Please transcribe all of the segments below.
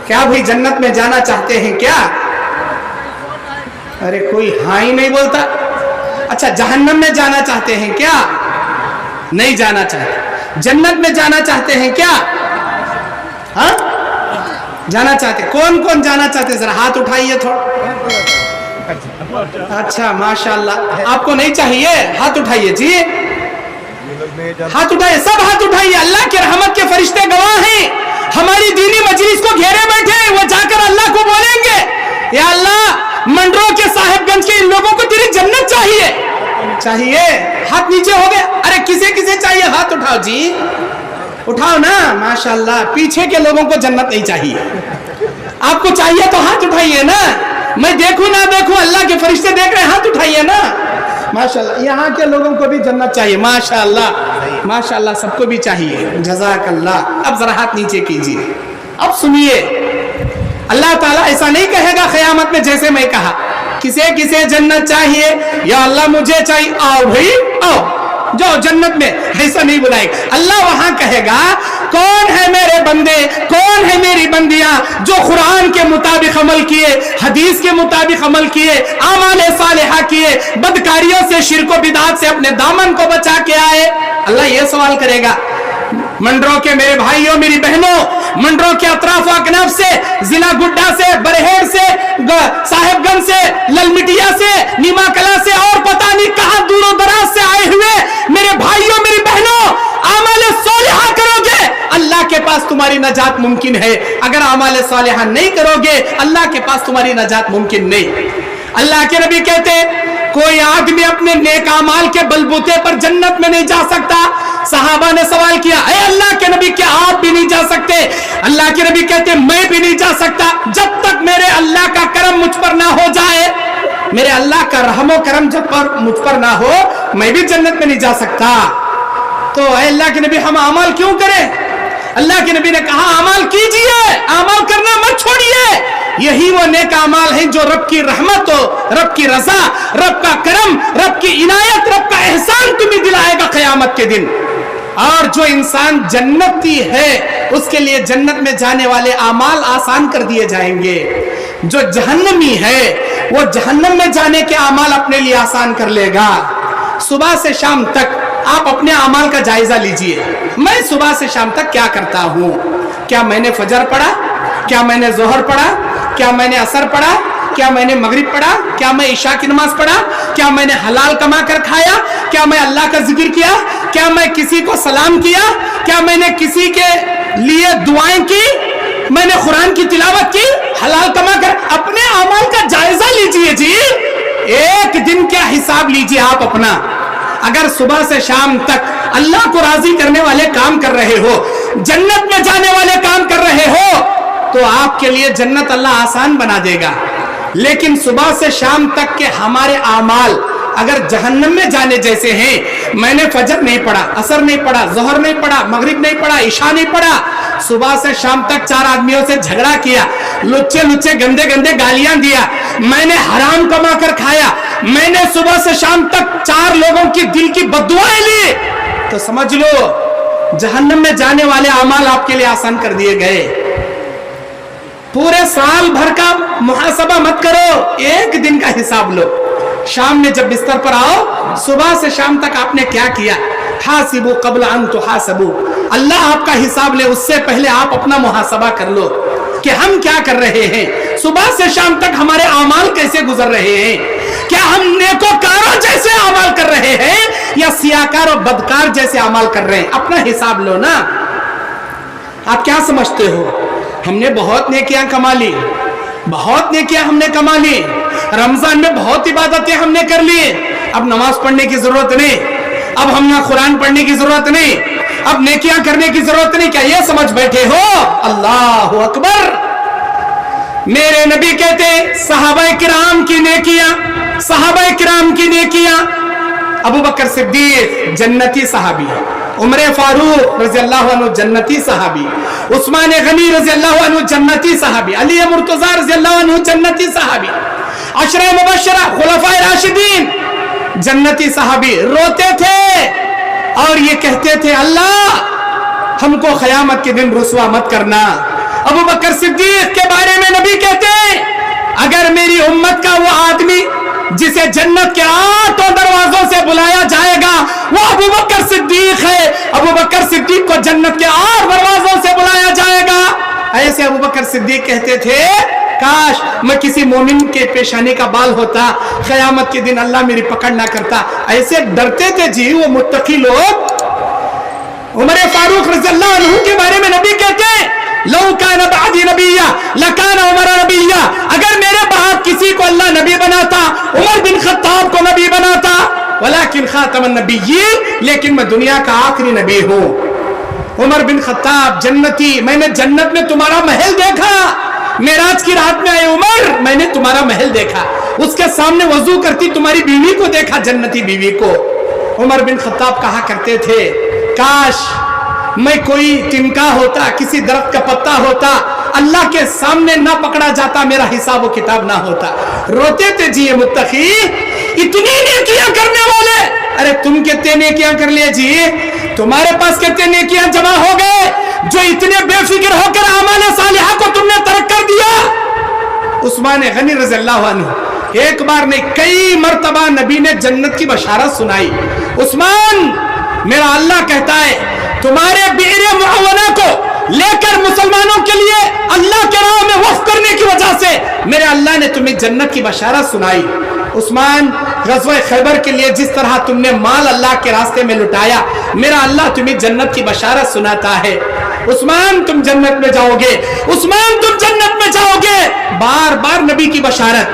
क्या भाई जन्नत में जाना चाहते हैं क्या? अरे कोई हाँ ही नहीं बोलता। अच्छा, जहन्नम में जाना चाहते हैं क्या? नहीं जाना चाहते। जन्नत में जाना चाहते हैं क्या? हाँ, जाना चाहते। कौन कौन जाना चाहते? जरा हाथ उठाइए थोड़ा। अच्छा माशाल्लाह, आपको नहीं चाहिए? हाथ उठाइए जी, हाथ उठाइए, सब हाथ उठाइए। अल्लाह के रहमत के फरिश्ते गवाह हैं। हमारी दीनी मजलिस को घेरे बैठे हैं, वो जाकर अल्लाह को बोलेंगे, या अल्लाह मंडरो के साहिबगंज के इन लोगों को तेरी जन्नत चाहिए। चाहिए? हाथ नीचे हो गया। अरे किसे किसे चाहिए? हाथ उठाओ जी, उठाओ ना। माशाल्लाह, पीछे के लोगों को जन्नत नहीं चाहिए। आपको चाहिए तो हाथ उठाइए ना। मैं देखूं ना देखूं, अल्लाह के फरिश्ते देख रहे हैं, हाथ उठाइए ना। माशाल्लाह, यहाँ के लोगों को भी जन्नत चाहिए। माशाल्लाह माशाल्लाह, सबको भी चाहिए। जज़ाकल्लाह। अब जरा हाथ नीचे कीजिए। अब सुनिए, अल्लाह ताला ऐसा नहीं कहेगा क़यामत में जैसे मैं कहा, किसे किसे जन्नत चाहिए? या अल्लाह मुझे चाहिए, आओ भाई आओ, जाओ जन्नत में। ऐसा नहीं बुलाएगा अल्लाह। वहां कहेगा, कौन है मेरे बंदे, कौन है मेरी बंदियां जो कुरान के मुताबिक अमल किए, हदीस के मुताबिक अमल किए, आमाल सालिहा किए, बदकारियों से, शिर्क व बिदात से अपने दामन को बचा के आए। अल्लाह ये सवाल करेगा। मंडरों के मेरे भाइयों, मेरी बहनों, मंडरों के अतराफ अकनाफ से, जिला गुड्डा से, बरहेर से, साहिबगंज से, ललमिटिया से, नीमा कला से और पता नहीं कहां दूरों दराज से आए हुए मेरे भाइयों, मेरी बहनों, आमाल सालिहा करोगे, अल्लाह के पास तुम्हारी नजात मुमकिन है। अगर आमाल सालिहा नहीं करोगे, अल्लाह के पास तुम्हारी नजात मुमकिन नहीं। अल्लाह के नबी कहते, कोई आदमी अपने नेक अमाल के बलबूते पर जन्नत में नहीं जा सकता। सहाबा ने सवाल किया, ऐ अल्लाह के नबी, क्या आप भी नहीं जा सकते? अल्लाह के नबी कहते, मैं भी नहीं जा सकता जब तक मेरे अल्लाह का करम मुझ पर ना हो जाए। मेरे अल्लाह का रहमो करम जब पर मुझ पर ना हो, मैं भी जन्नत में नहीं जा सकता। तो ऐ अल्लाह के नबी, हम अमल क्यों करें? अल्लाह के नबी ने कहा, अमल कीजिए, अमल करना मत छोड़िए। यही वो नेक अमाल है जो रब की रहमत हो, रब की रजा, रब का करम, रब की इनायत, रब का एहसान तुम्हें दिलाएगा क़यामत के दिन। और जो इंसान जन्नती है, उसके लिए जन्नत में जाने वाले अमाल आसान कर दिए जाएंगे। जो जहन्नमी है, वो जहन्नम में जाने के अमाल अपने लिए आसान कर लेगा। सुबह से शाम तक आप अपने अमाल का जायजा लीजिए। मैं सुबह से शाम तक क्या करता हूँ? क्या मैंने फजर पढ़ा? क्या मैंने जोहर पढ़ा? क्या मैंने असर पढ़ा? क्या मैंने मगरिब पढ़ा? क्या मैं इशा की नमाज पढ़ा? क्या मैंने हलाल कमा कर खाया? क्या मैं अल्लाह का जिक्र किया? क्या मैं किसी को सलाम किया? क्या मैंने किसी के लिए दुआएं की? मैंने कुरान की तिलावत की? हलाल कमा कर अपने अमाल का जायजा लीजिए जी। एक दिन क्या हिसाब लीजिए आप अपना। अगर सुबह से शाम तक अल्लाह को राजी करने वाले काम कर रहे हो, जन्नत में जाने वाले काम कर रहे हो, तो आपके लिए जन्नत अल्लाह आसान बना देगा। लेकिन सुबह से शाम तक के हमारे आमाल अगर जहन्नम में जाने जैसे हैं, मैंने फजर नहीं पढ़ा, असर नहीं पढ़ा, जोहर नहीं पढ़ा, मगरिब नहीं पढ़ा, इशा नहीं पढ़ा, सुबह से शाम तक 4 आदमियों से झगड़ा किया, लुच्चे लुच्चे गंदे गंदे गालियां दिया, मैंने हराम कमा कर खाया, मैंने सुबह से शाम तक 4 लोगों की दिल की बद्दुआएं ली, तो समझ लो जहन्नम में जाने वाले अमाल आपके लिए आसान कर दिए गए। पूरे साल भर का मुहासबा मत करो, एक दिन का हिसाब लो। शाम में जब बिस्तर पर आओ, सुबह से शाम तक आपने क्या किया? हासिबु क़ब्ल अन तुहासबु। अल्लाह आपका हिसाब ले, उससे पहले आप अपना मुहासबा कर लो कि हम क्या कर रहे हैं, सुबह से शाम तक हमारे अमाल कैसे गुजर रहे हैं, क्या हम नेकोकारों जैसे अमाल कर रहे हैं या सियाकार और बदकार जैसे अमाल कर रहे हैं? अपना हिसाब लो ना। आप क्या समझते हो हमने बहुत नेकियां कमा ली, बहुत नेकियां हमने कमा ली, रमजान में बहुत इबादतें हमने कर ली, अब नमाज पढ़ने की जरूरत नहीं, अब हम ना कुरान पढ़ने की जरूरत नहीं, अब नेकियां करने की जरूरत नहीं, क्या ये समझ बैठे हो? अल्लाह अकबर। मेरे नबी कहते सहाबाए किराम की नेकियां, सहाबाए किराम की नेकियां, अबू बकर सिद्दीक जन्नती सहाबी, उमर फारूक रज़ी अल्लाह अन्हु जन्नती सहाबी, उस्मान गनी रज़ी अल्लाह अन्हु जन्नती सहाबी, अली मुर्तज़ा रज़ी अल्लाह अन्हु जन्नती सहाबी, अशरा मुबश्शरा खुलफाए राशिदीन जन्नती सहाबी रोते थे और ये कहते थे, अल्लाह हमको क़यामत के दिन रुसवा मत करना अबू बकर सिद्दीक के बारे में नबी कहते हैं, अगर मेरी उम्मत का वो आदमी जिसे जन्नत के 8 दरवाजों से बुलाया जाएगा वो अबू बकर सिद्दीक है, अबू बकर सिद्दीक को जन्नत के 8 दरवाजों से बुलाया जाएगा। ऐसे अबू बकर सिद्दीक कहते थे, काश मैं किसी मोमिन के पेशानी का बाल होता, क़यामत के दिन अल्लाह मेरी पकड़ ना करता। ऐसे डरते थे जी वो मुत्तकी लोग। उमर फारूक रज़ियल्लाहु अन्हु के बारे में नबी कहते हैं, लौ कान बादी नबिय्या लकान उमर नबिय्या, अगर मेरे बाद किसी को अल्लाह नबी बनाता उमर बिन खत्ताब को नबी बनाता, वलाकिन खातमन नबिय्यीन, लेकिन मैं दुनिया का आखिरी नबी हूं। उमर बिन खत्ताब जन्नती, मैंने जन्नत में तुम्हारा महल देखा, मेराज की रात में आए उमर, मैंने तुम्हारा महल देखा, उसके सामने वजू करती तुम्हारी बीवी को देखा, जन्नती बीवी को। उमर बिन खत्ताब कहा करते थे, काश मैं कोई तिनका होता, किसी दरख्त का पत्ता होता, अल्लाह के सामने ना पकड़ा जाता, मेरा हिसाब व किताब ना होता। रोते थे जी ये मुत्तकी, इतनी नेकियां करने वाले, अरे तुम कितने नेकियां कर लिए जी, तुम्हारे पास कितने नेकियां जमा हो गए जो इतने बेफिक्र होकर आमाल सालिहा को तुमने तरक कर दिया। उस्मान गनी रज़ियल्लाहु अन्हु एक बार नहीं कई मर्तबा नबी ने जन्नत की बशारत सुनाई। उस्मान, मेरा अल्लाह कहता है तुम्हारे बीर मुअव्वना को लेकर मुसलमानों के लिए अल्लाह के राह में वक्फ करने की वजह से मेरे अल्लाह ने तुम्हें जन्नत की बशारत सुनाई। उस्मान, ग़ज़वा खैबर के लिए जिस तरह तुमने माल अल्लाह के रास्ते में लुटाया, मेरा अल्लाह तुम्हें जन्नत की बशारत सुनाता है। उस्मान, तुम जन्नत में जाओगे, उस्मान तुम जन्नत में जाओगे, बार बार नबी की बशारत।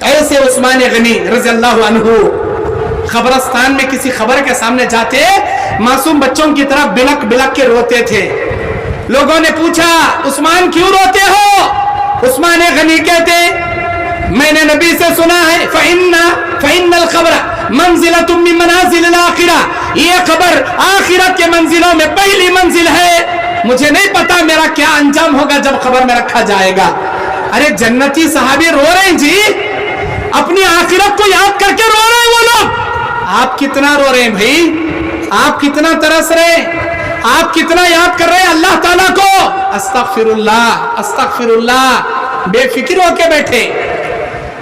ऐसे उस्मान गनी रज़ियल्लाहु अन्हु खबरस्तान में किसी खबर के सामने जाते, मासूम बच्चों की तरह बिलक बिलक के रोते थे। लोगों ने पूछा, उस्मान क्यों रोते हो? उस्मान गनी कहते, मैंने नबी से सुना है, फ़इन्नल ख़बर मंज़िलतुम मिन मनाज़िलिल आखिरा, ये खबर आखिरत के मंजिलों में पहली मंजिल है। मुझे नहीं पता मेरा क्या अंजाम होगा जब खबर में रखा जाएगा। अरे जन्नती सहाबी रो रहे हैं जी, अपनी आखिरत को याद करके रो रहे हैं वो लोग। आप कितना रो रहे हैं भाई, आप कितना तरस रहे, आप कितना याद कर रहे हैं अल्लाह ताला को। अस्तगफिरुल्लाह, अस्तगफिरुल्लाह, बेफिक्र होके बैठे।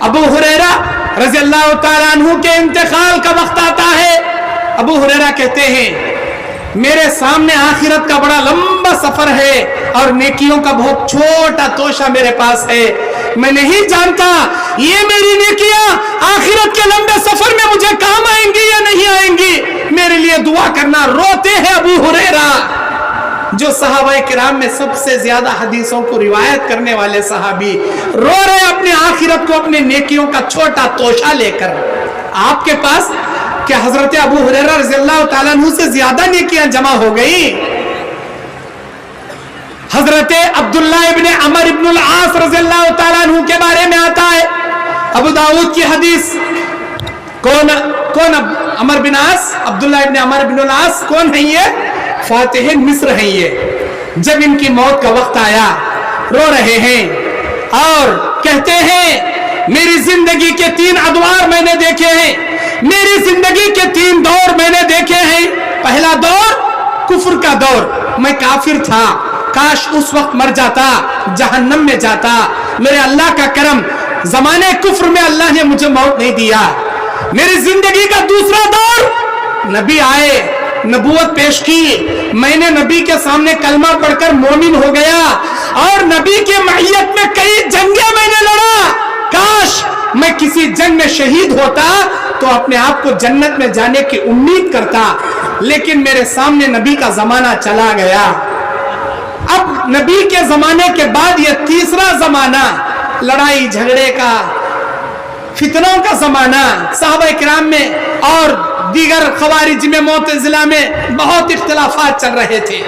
अबू हुरैरा रज़ियल्लाहु ताला अन्हु के इंतकाल का वक्त आता है। अबू हुरैरा कहते हैं, मेरे सामने आखिरत का बड़ा लंबा सफर है और नेकियों का बहुत छोटा तोशा मेरे पास है। मैं नहीं जानता ये मेरी नेकियां आखिरत के लंबे सफर में मुझे काम आएंगी या नहीं आएंगी। मेरे लिए दुआ करना। रोते हैं अबू हुरैरा, जो सहाबाए किराम में सबसे ज्यादा हदीसों को रिवायत करने वाले सहाबी, रो रहे अपनी आखिरत को अपने नेकियों का छोटा तोशा लेकर। आपके पास क्या हजरत अबू हुरैरा रज़ियल्लाहु ताला अन्हु से ज्यादा नेकियां जमा हो गई? हजरत अब्दुल्ला इब्ने अमर इब्नुल आस रज़ियल्लाहु ताला अन्हु के बारे में आता है, अबू दाऊद की हदीस। कौन अमर बिन आस? अब्दुल्ला इब्ने अमर इब्नुल आस कौन है ये? फातिह मिस्र है ये। जब इनकी मौत का वक्त आया, रो रहे हैं और कहते हैं, मेरी जिंदगी के 3 अदवार मैंने देखे हैं, मेरी जिंदगी के 3 दौर मैंने देखे हैं। पहला दौर कुफ्र का दौर, मैं काफिर था, काश उस वक्त मर जाता, जहन्नम में जाता। मेरे अल्लाह का करम, जमाने कुफ्र में अल्लाह ने मुझे मौत नहीं दिया। मेरी जिंदगी का दूसरा दौर, नबी आए, नबूवत पेश की, मैंने नबी के सामने कलमा पढ़कर मोमिन हो गया और नबी के मईयत में कई जंगें मैंने लड़ा। काश मैं किसी जंग में शहीद होता तो अपने आप को जन्नत में जाने की उम्मीद करता, लेकिन मेरे सामने नबी का जमाना चला गया। अब नबी के जमाने के बाद ये तीसरा जमाना, लड़ाई झगड़े का, फितनों का जमाना। सहाबाए किराम में और दीगर खवारिज में, मुअतज़िला में बहुत इख्तिलाफात चल रहे थे।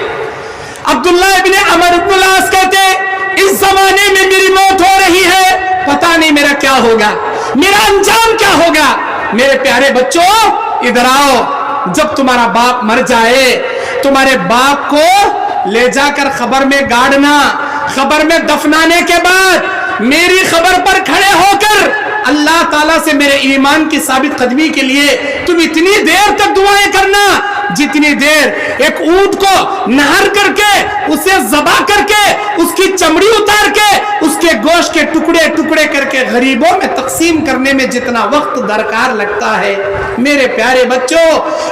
अब्दुल्ला इब्ने अमर इब्नुल आस कहते, इस जमाने में मेरी मौत हो रही है, पता नहीं मेरा क्या होगा, मेरा अंजाम क्या होगा। मेरे प्यारे बच्चों इधर आओ, जब तुम्हारा बाप मर जाए, तुम्हारे बाप को ले जाकर खबर में गाड़ना, खबर में दफनाने के बाद मेरी खबर पर खड़े होकर अल्लाह ताला से मेरे ईमान की साबित कदमी के लिए तुम इतनी देर तक दुआएं करना। जितनी देर एक ऊंट को नहर करके उसे ज़बा करके उसकी चमड़ी उतार के उसके गोश्त के टुकड़े टुकड़े करके गरीबों में तकसीम करने में जितना वक्त दरकार लगता है, मेरे प्यारे बच्चों,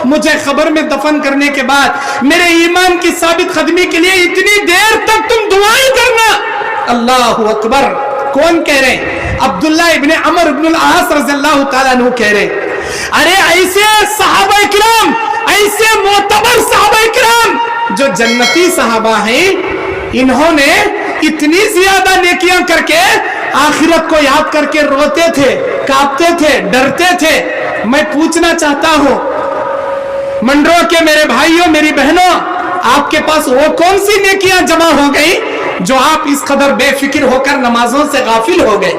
मुझे खबर में दफन करने के बाद मेरे ईमान की साबित कदमी के लिए इतनी देर तक तुम दुआएं करना। अल्लाहु अकबर। कौन कह रहे हैं? अब्दुल्ला इब्ने अमर इब्नुल आस रज़ियल्लाहु ताला अन्हु कह रहे हैं। अरे ऐसे सहाबा किराम, ऐसे मोतबर सहाबा किराम जो जन्नती सहाबा हैं, इन्होंने इतनी ज्यादा नेकियां करके आखिरत को याद करके रोते थे, कांपते थे, डरते थे। मैं पूछना चाहता हूं मंडरो के मेरे भाइयों, मेरी बहनों, आपके पास वो कौन सी नेकियां जमा हो गई जो आप इस कदर बेफिक्र होकर नमाजों से गाफिल हो गए?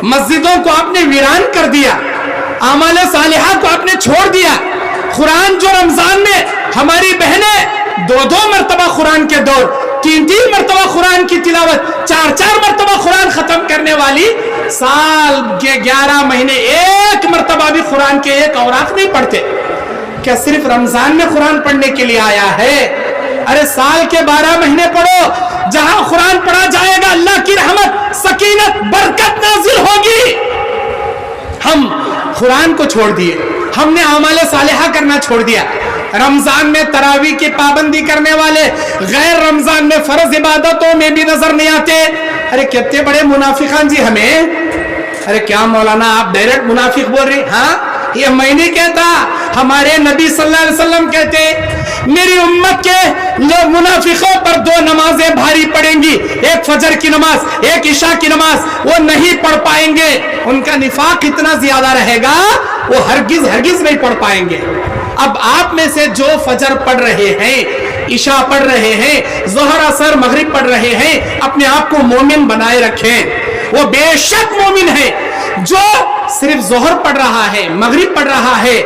मस्जिदों को आपने वीरान कर दिया, आमाल सालिहा को आपने छोड़ दिया। कुरान जो रमजान में हमारी बहनें 2-2 मरतबा कुरान के दौर, 3-3 मरतबा कुरान की तिलावत, 4-4 मरतबा कुरान खत्म करने वाली, साल के 11 महीने एक मरतबा भी कुरान के एक औरात नहीं पढ़ते। क्या सिर्फ रमजान में कुरान पढ़ने के लिए आया है? अरे साल के 12 महीने पढ़ो, जहां कुरान पढ़ा जाएगा अल्लाह की रहमत, सकीनत, बरकत नाजिल होगी। हम कुरान को छोड़ दिए, हमने आमाले सालिहा करना छोड़ दिया। रमजान में तरावी की पाबंदी करने वाले गैर रमजान में फर्ज इबादतों में भी नजर नहीं आते। अरे कितने बड़े मुनाफिकान जी हमें। अरे क्या मौलाना आप डायरेक्ट मुनाफिक बोल रहे? हाँ, ये मैं नहीं कहता, हमारे नबी सल्लल्लाहु अलैहि वसल्लम कहते मेरी उम्मत के लोग मुनाफिकों पर 2 नमाजें भारी पड़ेंगी, एक फजर की नमाज, एक इशा की नमाज, वो नहीं पढ़ पाएंगे। उनका निफाक इतना ज्यादा रहेगा वो हरगिज हरगिज नहीं पढ़ पाएंगे। अब आप में से जो फजर पढ़ रहे हैं, इशा पढ़ रहे हैं, ज़ोहर असर मगरिब पढ़ रहे हैं, अपने आप को मोमिन बनाए रखें। वो बेशक मोमिन है जो सिर्फ ज़ोहर पढ़ रहा है, मगरिब पढ़ रहा है,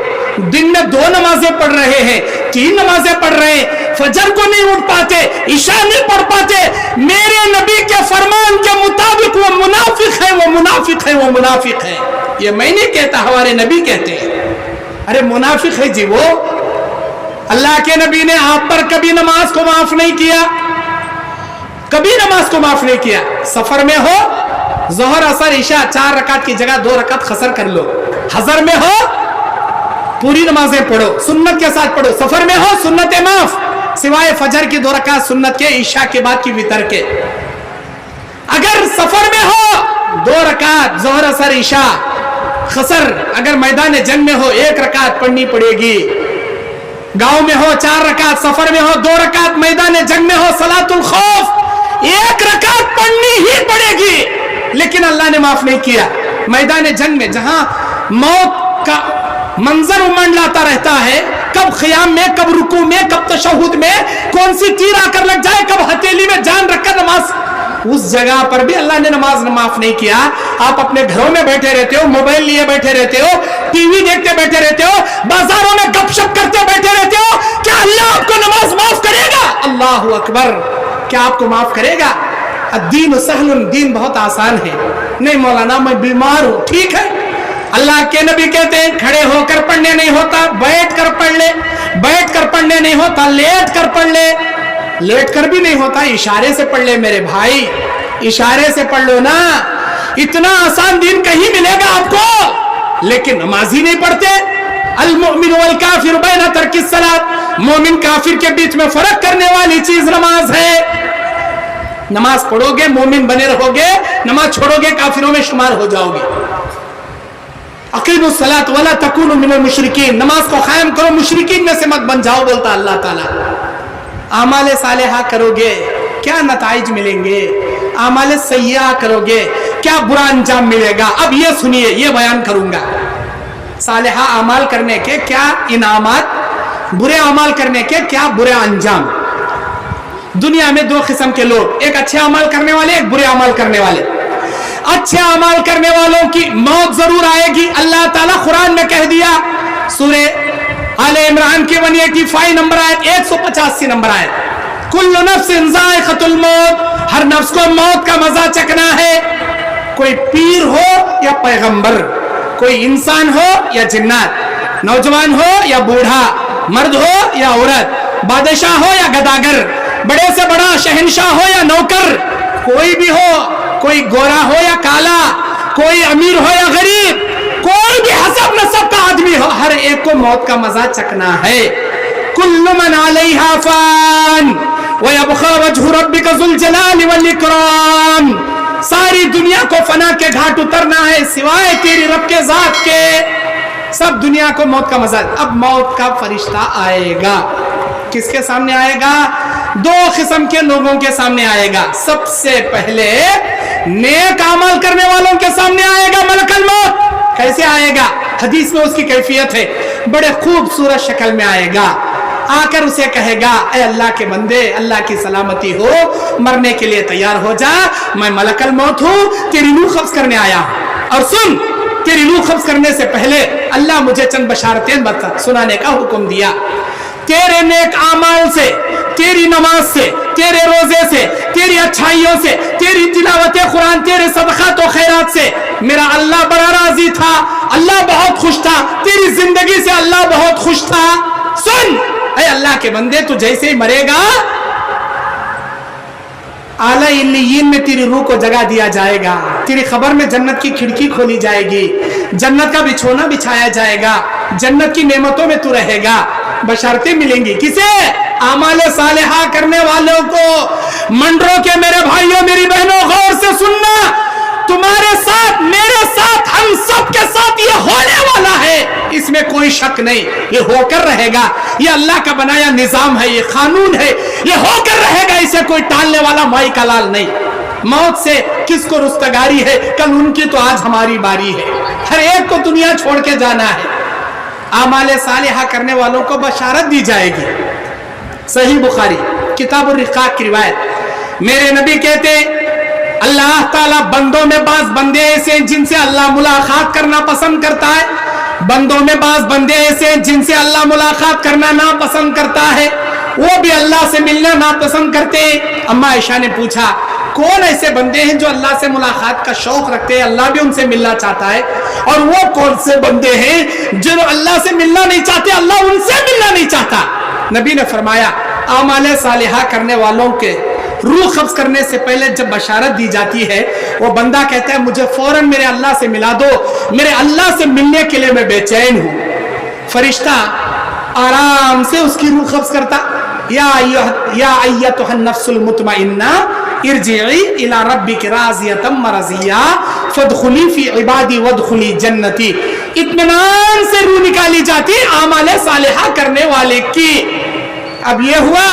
दिन में 2 नमाजें पढ़ रहे हैं, 3 नमाजें पढ़ रहे हैं, फजर को नहीं उठ पाते, इशा नहीं पढ़ पाते। मेरे नबी के फरमान के मुताबिक वो मुनाफिक है, वो मुनाफिक है, वो मुनाफिक है। ये मैं नहीं कहता, हमारे नबी कहते हैं। अरे मुनाफिक है जी वो। अल्लाह के नबी ने आप पर कभी नमाज को माफ नहीं किया, कभी नमाज को माफ नहीं किया। सफर में हो, ज़ोहर असर इशा 4 रकात की जगह 2 रकात खसर कर लो। हजर में हो, पूरी नमाजें पढ़ो, सुन्नत के साथ पढ़ो। सफर में हो, सुन्नत माफ, सिवाय फजर की 2 रकात सुन्नत के, इशा के बाद की वितर के। अगर सफर में हो 2 रकात ज़ोहर असर इशा खसर, अगर मैदान जंग में हो 1 रकात पढ़नी पड़ेगी। गांव में हो 4 रकात, सफर में हो 2 रकात, मैदान जंग में हो सलातुल खौफ 1 रकात पढ़नी ही पड़ेगी। लेकिन अल्लाह ने माफ नहीं किया। मैदान जंग में जहां मौत का मंजर उमंडलाता रहता है, कब ख़ियाम में, कब रुकू में, कब तशहुद में कौन सी तीर आकर लग जाए, कब हथेली में जान रखकर नमाज, उस जगह पर भी अल्लाह ने नमाज माफ नहीं किया। आप अपने घरों में बैठे रहते हो, मोबाइल लिए बैठे रहते हो, टीवी देखते बैठे रहते हो, बाजारों में गपशप करते बैठे रहते हो, क्या अल्लाह आपको नमाज माफ करेगा? अल्लाहु अकबर। क्या आपको माफ करेगा? दीन सहलुन, दीन बहुत आसान है। नहीं मौलाना मैं बीमार हूं, ठीक है। अल्लाह के नबी कहते हैं खड़े होकर पढ़ने नहीं होता, बैठ कर पढ़ ले। बैठ कर पढ़ने नहीं होता, लेट कर पढ़ ले। लेट कर भी नहीं होता, इशारे से पढ़ ले मेरे भाई, इशारे से पढ़ लो ना। इतना आसान दीन कहीं मिलेगा आपको, लेकिन नमाज ही नहीं पढ़ते। अल मुमिन वल काफिर बैन तर्की सलात, मोमिन काफिर के बीच में फर्क करने वाली चीज नमाज है। नमाज पढ़ोगे मोमिन बने रहोगे, नमाज छोड़ोगे काफिरों में शुमार हो जाओगे। अकीमुस सलात वला तकूनु मिनल मुशरिकीन, नमाज को कायम करो, मुशरिकीन में से मत बन जाओ, बोलता अल्लाह ताला। आमाले सालेहा करोगे क्या नताइज मिलेंगे, आमाले सय्या करोगे क्या बुरा अंजाम मिलेगा। अब ये सुनिए, ये बयान करूंगा सालेहा अमाल करने के क्या इनामात, बुरे अमाल करने के क्या बुरे अंजाम। दुनिया में 2 किस्म के लोग, एक अच्छे अमल करने वाले, एक बुरे अमल करने वाले। अच्छे अमल करने वालों की मौत जरूर आएगी। अल्लाह ताला कुरान में कह दिया, सूरे आले इमरान की 185 नंबर आयत, 185 नंबर आयत, कुल्लु नफ्सिन ज़ाइक़तुल मौत, हर नफ्स को मौत का मजा चखना है। कोई पीर हो या पैगंबर, कोई इंसान हो या जिन्नात, नौजवान हो या बूढ़ा, मर्द हो या औरत, बादशाह हो या गदागर, बड़े से बड़ा शहंशाह हो या नौकर, कोई भी हो, कोई गोरा हो या काला, कोई अमीर हो या गरीब, कोई भी हसब नसब का आदमी हो, हर एक को मौत का मजा चखना है। कुल्लु मन अलैहा फान व यबका वजहु रब्बिका ज़ुल जलाली वल इकराम। सारी दुनिया को फना के घाट उतरना है सिवाय तेरी रब के जात के। सब दुनिया को मौत का मजा। अब मौत का फरिश्ता आएगा, किसके सामने आएगा? दो किस्म के लोगों के सामने आएगा। सबसे पहले नेक अमल करने वालों के सामने आएगा मलकुल मौत। कैसे आएगा? हदीस में उसकी कैफियत है, बड़े खूबसूरत शक्ल में आएगा। आकर उसे कहेगा, ए अल्लाह के बंदे, अल्लाह की सलामती हो, मरने के लिए तैयार हो जा, मैं मलकुल मौत हूं, तेरी रूह कब्ज करने आया हूं। और सुन, तेरी रूह कब्ज करने से पहले अल्लाह मुझे चंद बशारतें सुनाने का हुक्म दिया। तेरे नेक आमाल से, तेरी नमाज से, तेरे रोजे से, तेरी अच्छाइयों से, तेरी तिलावत कुरान, तेरे सदक़ात व खैरात से मेरा अल्लाह बड़ा राजी था, अल्लाह बहुत खुश था, तेरी जिंदगी से अल्लाह बहुत खुश था। सुन ऐ अल्लाह के बंदे, तू जैसे ही मरेगा आला इल्लियीन में तेरी रूह को जगह दिया जाएगा, तेरी खबर में जन्नत की खिड़की खोली जाएगी, जन्नत का बिछोना बिछाया जाएगा, जन्नत की नेमतों में तू रहेगा, बशर्तें मिलेंगी। किसे? आमाले सालेहा करने वालों को। मंडरों के मेरे भाइयों मेरी बहनों, गौर से सुनना, तुम्हारे साथ, मेरे साथ, हम सब के साथ ये होने वाला है, इसमें कोई शक नहीं। ये होकर रहेगा, ये अल्लाह का बनाया निजाम है, ये कानून है, ये होकर रहेगा, इसे कोई टालने वाला माई का लाल नहीं। मौत से किसको रुस्तगारी है? कल उनकी तो आज हमारी बारी है। हर एक को दुनिया छोड़ के जाना है। आमाले सालिहा करने वालों को बशारत दी जाएगी। सही बुखारी किताबुर रिकाक की रिवायत, मेरे नबी कहते, अल्लाह ताला बंदों में बाज बंदे ऐसे जिनसे अल्लाह मुलाकात करना पसंद करता है, बंदों में बाज बंदे ऐसे जिनसे अल्लाह मुलाकात करना ना पसंद करता है, वो भी अल्लाह से मिलना ना पसंद करते। अम्मा आयशा ने पूछा, कौन ऐसे बंदे हैं जो अल्लाह से मुलाकात का शौक रखते हैं, अल्लाह भी उनसे मिलना चाहता है? और वो कौन से बंदे हैं जो अल्लाह से मिलना नहीं चाहते, अल्लाह उनसे मिलना नहीं चाहता? नबी ने फरमाया, आमाले सालिहा करने वालों के रूह कब्ज करने से पहले जब बशारत दी जाती है, वो बंदा कहता है, मुझे फौरन मेरे अल्लाह से मिला दो, मेरे अल्लाह से मिलने के लिए मैं बेचैन हूं। फरिश्ता आराम से उसकी रूह कब्ज करता, या अय्यतुहन नफ्सुल मुतमइन्ना इरजिई इला रब्बिकी राज़ियतम मरज़िया फदखुली फी इबादी वदखुली जन्नती। इत्मीनान से रूह निकाली जाती आमाले सालिहा करने वाले की। अब ये हुआ